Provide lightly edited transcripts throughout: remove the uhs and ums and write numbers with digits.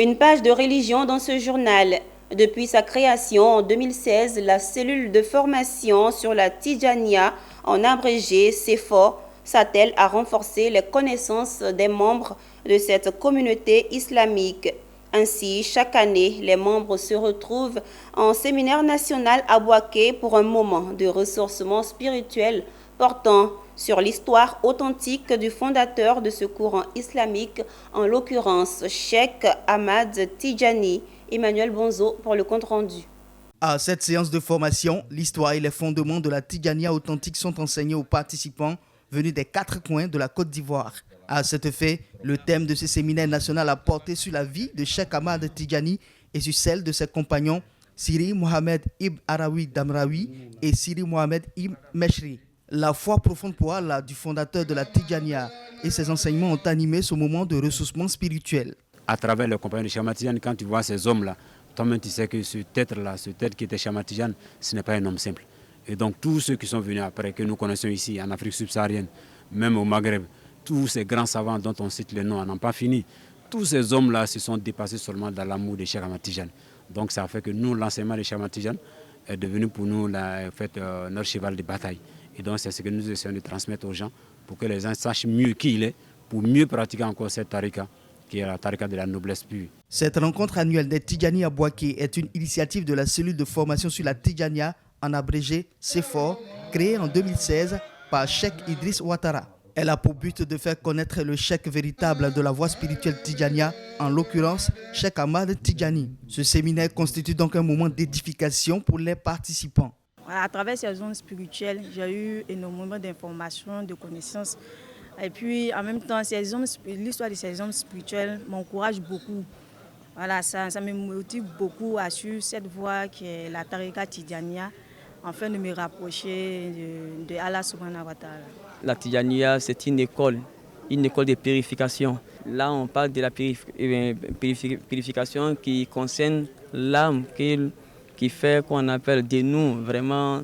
Une page de religion dans ce journal. Depuis sa création en 2016, la cellule de formation sur la Tidjania, en abrégé CEFOR, s'attelle à renforcer les connaissances des membres de cette communauté islamique. Ainsi, chaque année, les membres se retrouvent en séminaire national à Bouaké pour un moment de ressourcement spirituel portant sur l'histoire authentique du fondateur de ce courant islamique, en l'occurrence Cheikh Ahmad Tidjani. Emmanuel Bonzo pour le compte-rendu. À cette séance de formation, l'histoire et les fondements de la Tidjania authentique sont enseignés aux participants venus des 4 coins de la Côte d'Ivoire. À cet effet, le thème de ce séminaire national a porté sur la vie de Cheikh Ahmad Tidjani et sur celle de ses compagnons Siri Mohamed Ibn Arawi Damraoui et Siri Mohamed Ibn Meshri. La foi profonde pour Allah du fondateur de la Tidjania et ses enseignements ont animé ce moment de ressourcement spirituel. À travers les compagnons de Cheikh Ahmad Tidjani, quand tu vois ces hommes-là, toi-même tu sais que ce être-là, ce être qui était Cheikh Ahmad Tidjani, ce n'est pas un homme simple. Et donc tous ceux qui sont venus après, que nous connaissons ici en Afrique subsaharienne, même au Maghreb, tous ces grands savants dont on cite les noms n'ont pas fini. Tous ces hommes-là se sont dépassés seulement dans l'amour de Cheikh Ahmad Tidjani. Donc ça fait que nous, l'enseignement de Cheikh Ahmad Tidjani est devenu pour nous notre cheval de bataille. Et donc c'est ce que nous essayons de transmettre aux gens pour que les gens sachent mieux qui il est, pour mieux pratiquer encore cette tarika, qui est la tarika de la noblesse pure. Cette rencontre annuelle des Tidjani à Bouaké est une initiative de la cellule de formation sur la Tidjania, en abrégé CEFOR, créée en 2016 par Cheikh Idriss Ouattara. Elle a pour but de faire connaître le cheikh véritable de la voie spirituelle Tidjania, en l'occurrence Cheikh Ahmad Tidjani. Ce séminaire constitue donc un moment d'édification pour les participants. À travers ces zones spirituelles, j'ai eu énormément d'informations, de connaissances. Et puis en même temps, l'histoire de ces hommes spirituels m'encourage beaucoup. Voilà, ça me motive beaucoup à suivre cette voie qui est la Tarika Tidjania, afin de me rapprocher de Allah subhanahu wa ta'ala. La Tidjania, c'est une école de purification. Là, on parle de la purification qui concerne l'âme, qui fait qu'on appelle de nous vraiment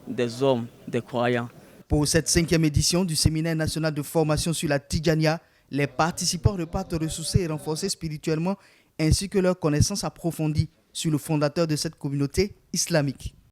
des hommes, des croyants. Pour cette 5e édition du séminaire national de formation sur la Tidjania, les participants repartent ressourcés et renforcés spirituellement, ainsi que leurs connaissances approfondies sur le fondateur de cette communauté islamique.